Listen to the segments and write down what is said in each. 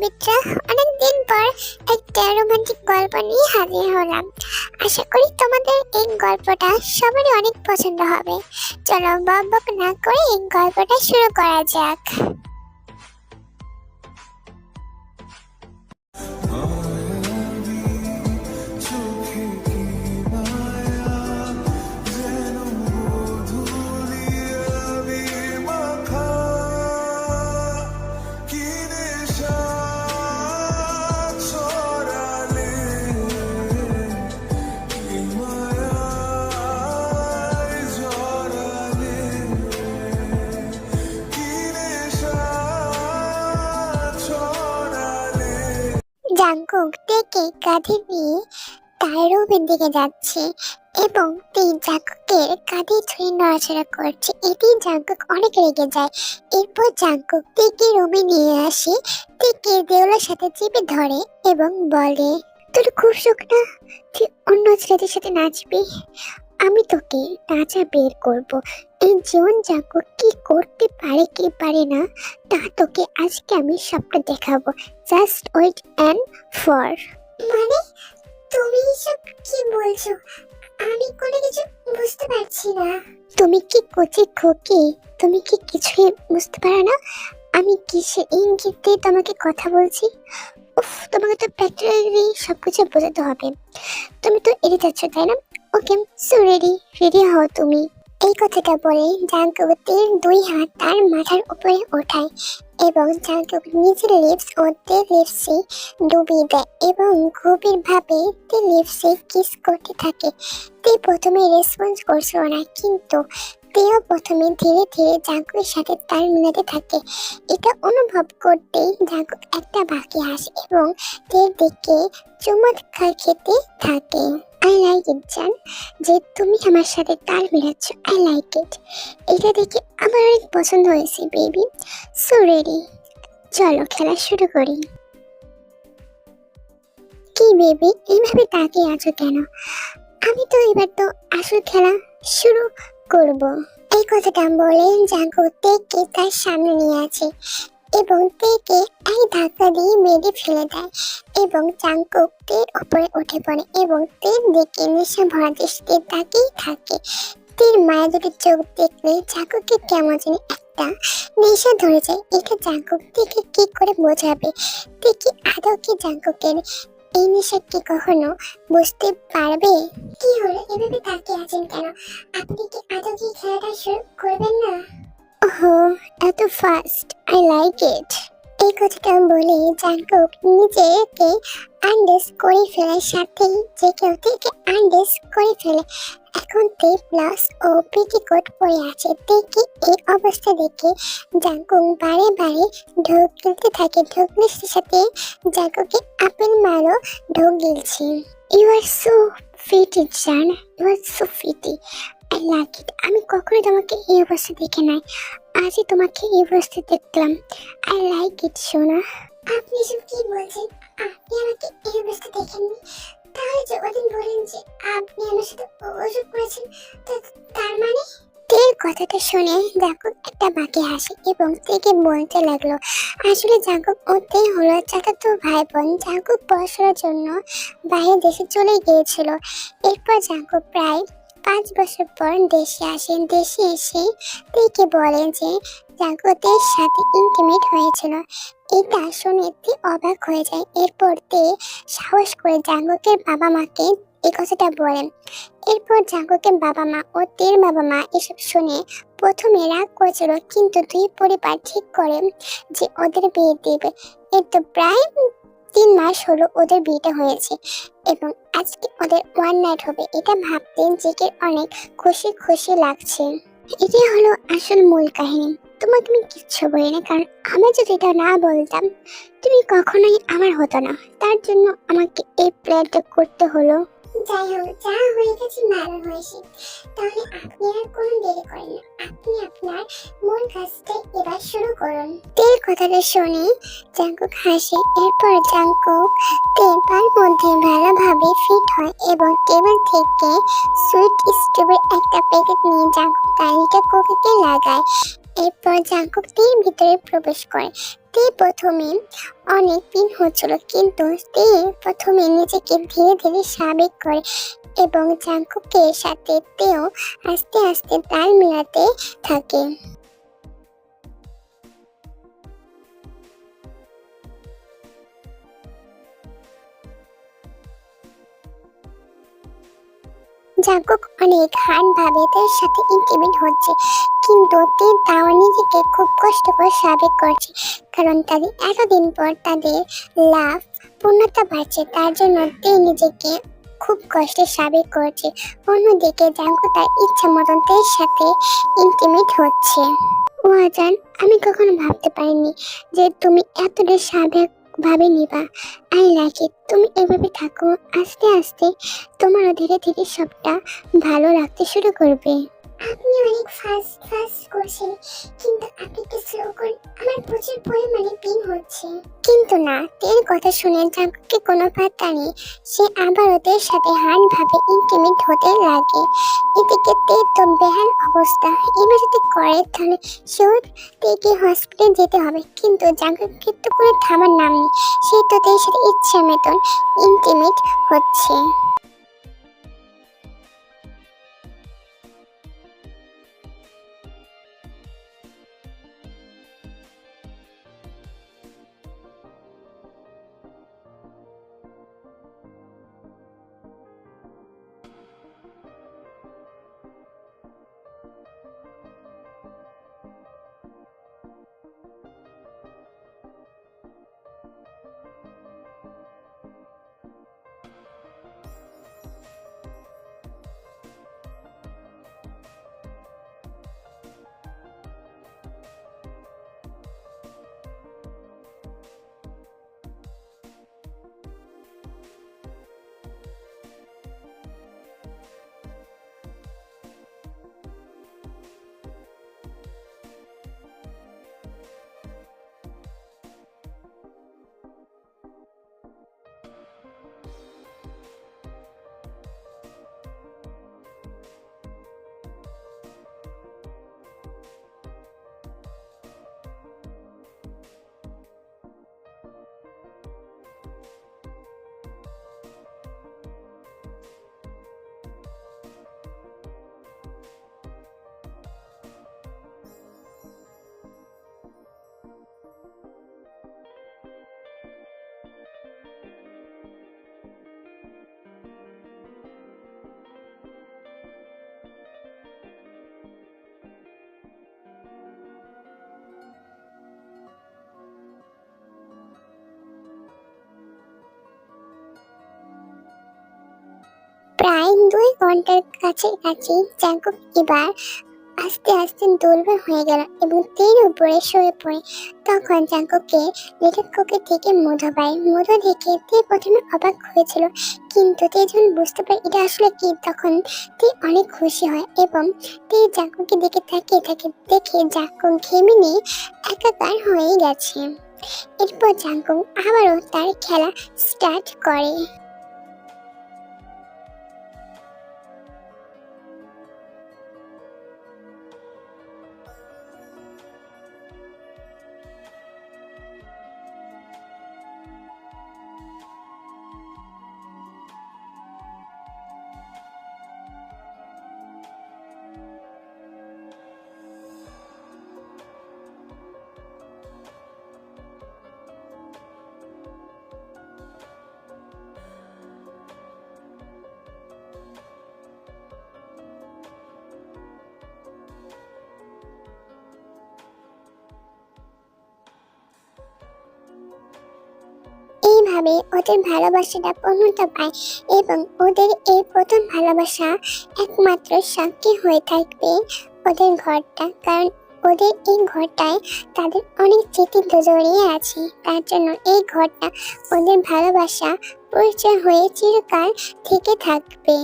পবিত্রা, অনেকদিন পর একটা রোমান্টিক গল্প নিয়ে হাজির হলাম। আশা করি তোমাদের এই গল্পটা সবারই অনেক পছন্দ হবে। চলো বকবক না করে এই গল্পটা শুরু করা যাক। জাঙ্কুক টেকে কাঁধে নিয়ে তার রুমের দিকে যাচ্ছে এবং জাঙ্কুকের কাঁধে ছুঁয়ে নড়াচড়া করছে। এতে জাঙ্কুক অনেক রেগে যায়। এরপর জাঙ্কুক টেকে রুমে নিয়ে আসে, টেকে দেওয়ালের সাথে চেপে ধরে এবং বলে, তোর খুব শখ না তুই অন্য ছেলেদের সাথে নাচবি? আমি তোকে নাচা বের করব। এই জীবন জাঙ্কুক কি করতে পারে কি পারে না তা তোকে আজকে আমি সবটা দেখাবো। Just wait and for. মানে তুমি এসব কি বলছো? আমি কোনো কিছু বুঝতে পারছি না। তুমি কি কচি খোকি? তুমি কি কিছুই বুঝতে পারো না? আমি কিসের ইঙ্গিত দিয়ে তোমাকে কথা বলছি? উফ, তোমাকে তো প্র্যাকটিক্যালি সবকিছু বোঝাতে হবে। তুমি তো এড়িয়ে যাচ্ছ, তাই না? ওকে, সো রেডি রেডি হও তুমি। এই কথাটা বলে জাঙ্কুক দুই হাত তার মাথার উপরে ওঠায় এবং জাঙ্কুক নিজের লিপস ও লিপসে ডুবিয়ে দেয় এবং গভীর ভাবে লিপসে কিস করতে থাকে। প্রথমে রেসপন্স করছিল না, কিন্তু তেও প্রথমে ধীরে ধীরে জাঙ্কুকের সাথে তাল মিলাতে থাকে। এটা অনুভব করতেই জাঙ্কুক একটা বাকি হাসে এবং দিকে চমৎকার খেতে থাকে। আই লাইক ইট জান, যে তুমি আমার সাথে তাল মিলাচ্ছ। আই লাইক ইট। এটা দেখে আমার অনেক পছন্দ হয়েছে বেবি। সো রেডি, চলো খেলা শুরু করি। কি বেবি, এইভাবে তাকিয়ে আছো কেন? আমি তো এবার তো আসল খেলা শুরু করব। এই কথাটা বলে জাঙ্কুক টেকে তার সামনে নিয়ে আসে এবং টেকে এক ধাক্কা দিয়ে মেরে ফেলে দেয় এবং জাঙ্কুক টের উপরে উঠে পড়ে এবং টের দিকে নেশা ভরা দৃষ্টিতে তাকিয়ে থাকে। টের মায়া দুটি চোখ দেখলে জাঙ্কুকের কেমন জানি একটা নেশা ধরে যায়। এটা জাঙ্কুক টেকে কি করে বোঝাবে? টেকে আদৌ কি জাঙ্কুকের এই নেশা কি কখনো বুঝতে পারবে? কি হলো, এভাবে তাকিয়ে আছেন কেন? আপনি কি আদৌ কি খেলাটা শুরু করবেন না? ওহো, এত ফাস্ট। আই লাইক ইট। এই কথাটা বলে জাঙ্কুক নিজেকে আন্ডাস করে ফেলার সাথেই যে কেউ থেকে আন্ডাস করে ফেলে। এখন তে প্লাস ও পেটিকোট পরে আছে। দেখি এই অবস্থা দেখে জাঙ্কুক বারে বারে ঢোক গিলতে থাকে। ঢোকলের সাথে জাঙ্কুকে আপেল মারো ঢোক গিলছে। ইউ আর সো ফিটি জান, you are so pretty. I like it. আমি কখনোই তোমাকে এই অবস্থা দেখে নাই, আজই তোমাকে এই অবস্থা দেখলাম। আই লাইক ইট সোনা। আপনি এসব কি বলছেন? আপনি আমাকে এই অবস্থা দেখেননি? তাহলে যে ওদিন বলেন যে আপনি আমার সাথে অভিযোগ করেছেন, তার মানে? তের কথাটা শুনে জাঙ্কুক একটা বাঁকে হাসে এবং তেকে বলতে লাগলো, আসলে জাঙ্কুক ও তে হলো চাচাতো ভাই বোন। জাঙ্কুক পড়াশোনার জন্য বাইরের দেশে চলে গিয়েছিল। এরপর জাঙ্কুক প্রায় 5 বছর পর দেশে আসেন। দেশে এসে তেকে বলেন যে জাঙ্কুকের সাথে ইন্টিমেট হয়েছিল। এটা শুনে তে অবাক হয়ে যায়। এরপর তে সাহস করে জাঙ্কুকের বাবা মাকে এই কথাটা বলেন। এরপর জাঙ্কুকের বাবা মা ও তের বাবা মা এসব শুনে প্রথমে রাগ করেছিল, কিন্তু দুই পরিবার ঠিক করে যে ওদের বিয়ে দেবে। এর তো প্রায় 3 মাস হলো ওদের বিয়েটা হয়েছে এবং আজকে ওদের ওয়ান নাইট হবে। এটা ভাবতে জেকের অনেক খুশি খুশি লাগছে। এটাই হলো আসল মূল কাহিনী। তোমাকে আমি কিচ্ছু বলি না, কারণ আমি যদি এটা না বলতাম তুমি কখনোই আমার হতো না। তার জন্য আমাকে এই প্ল্যানটা করতে হলো। যাই হোক, যা হয়ে গেছে ভালো হয়েছে। তাহলে আপনি আর কোনো দেরি করেন না, আপনি আপনার মূল কাজটা এবার শুরু করুন। তের কথাটা শুনে জাঙ্কুক হাসে। এরপর জাঙ্কুক টেবিল মধ্যে ভালোভাবে ফিট হয় এবং টেবিল থেকে সুইট স্ট্রবেরির একটা প্যাকেট নিয়ে জাঙ্কুক তালিকা কোকিকে লাগায় এরপর জাঙ্কুক তীর ভিতরে প্রবেশ করে। তে প্রথমে অনেক পিন হচ্ছিল, কিন্তু তে প্রথমে নিজেকে ধীরে ধীরে স্বাভাবিক করে এবং জাঙ্কুকের সাথে তেও আস্তে আস্তে তাল মিলাতে থাকে। জাঙ্কুক অনেক ভাবে তার সাথে ইন্টিমেট হচ্ছে, কিন্তু তে তাও নিজেকে খুব কষ্ট করে স্বাভাবিক করছে, কারণ তাদের এতদিন পর তাদের লাভ পূর্ণতা পাচ্ছে। তার জন্য তে নিজেকে খুব কষ্টে স্বাভাবিক করছে। অন্যদিকে জাঙ্কুক তার ইচ্ছা মতন তের সাথে ইন্টিমেট হচ্ছে। ও আজান, আমি কখনো ভাবতে পারিনি যে তুমি এতটা স্বাভাবিক ভাবে নিবা। আই লাইক ইট। তুমি এভাবে থাকো, আস্তে আস্তে তোমারও ধীরে ধীরে সবটা ভালো লাগতে শুরু করবে। আপনি অনেক ফাস্ট ফাস্ট করছেন, কিন্তু আপনি একটু স্লো করুন, আমার প্রচুর পরিমাণে পেন হচ্ছে। কিন্তু না, তের কথা শুনে জাঙ্কুকে কোনো পাত্তা নেই। সে আবার ওদের সাথে ভাবে ইন্টিমেট হতে লাগে। এদিকে তের তো বেহাল অবস্থা, এবার যদি করে তাহলে শিওর তেকে হসপিটাল যেতে হবে। কিন্তু জাঙ্কুকের তো কোনো থামার নাম নেই, সে তো তের সাথে ইচ্ছা মতন ইন্টিমেট হচ্ছে। প্রায় 2 ঘন্টার কাছাকাছি জাঙ্কুক এবার আস্তে আস্তে দুর্বল হয়ে গেল এবং তের উপরে শুয়ে পড়ে। তখন জাঙ্কুকে লিটল কুকি থেকে মধু পায়। মধু দেখে তে প্রথমে অবাক হয়েছিল, কিন্তু তে যখন বুঝতে পারে এটা আসলে কি, তখন তে অনেক খুশি হয় এবং তে জাঙ্কুকে দিকে তাকিয়ে থাকে। দেখে জাঙ্কুক ঘেমে নিয়ে একাকার হয়ে গেছে। এরপর জাঙ্কুক আবারও তার খেলা স্টার্ট করে। এইভাবে ওদের ভালোবাসাটা পূর্ণতা পায় এবং ওদের এই প্রথম ভালোবাসা একমাত্র সাক্ষী হয়ে থাকবে ওদের ঘরটা, কারণ ওদের এই ঘরটায় তাদের অনেক স্মৃতি জড়িয়ে আছে। তার জন্য এই ঘরটা ওদের ভালোবাসা পরিচয় হয়ে চিরকাল থেকে থাকবে।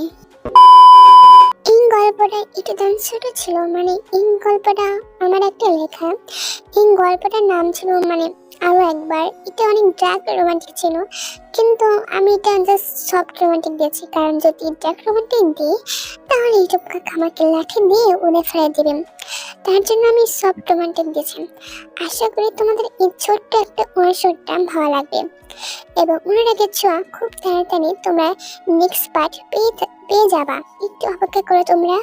এই গল্পটা একটু দাম ছোট ছিল, মানে এই গল্পটা আমার একটা লেখা। এই গল্পটার নাম ছিল আরো একবার। এটা অনেক ডার্ক রোমান্টিক ছিল, কিন্তু আমি এটা জাস্ট সফট রোমান্টিক দিয়েছি, কারণ যদি ডার্ক রোমান্টিক দিই তাহলে ইউটিউব আমাকে লাঠি দিয়ে উড়ে ফেলে দিবেন। তার জন্য আমি সফট রোমান্টিক দিয়েছি। আশা করি তোমাদের এই ছোট্ট একটা অনুসরটা ভালো লাগবে এবং অনুরাগের ছোঁয়া খুব তাড়াতাড়ি তোমরা নেক্সট পার্ট পেয়ে যাবা। একটু অপেক্ষা করো তোমরা।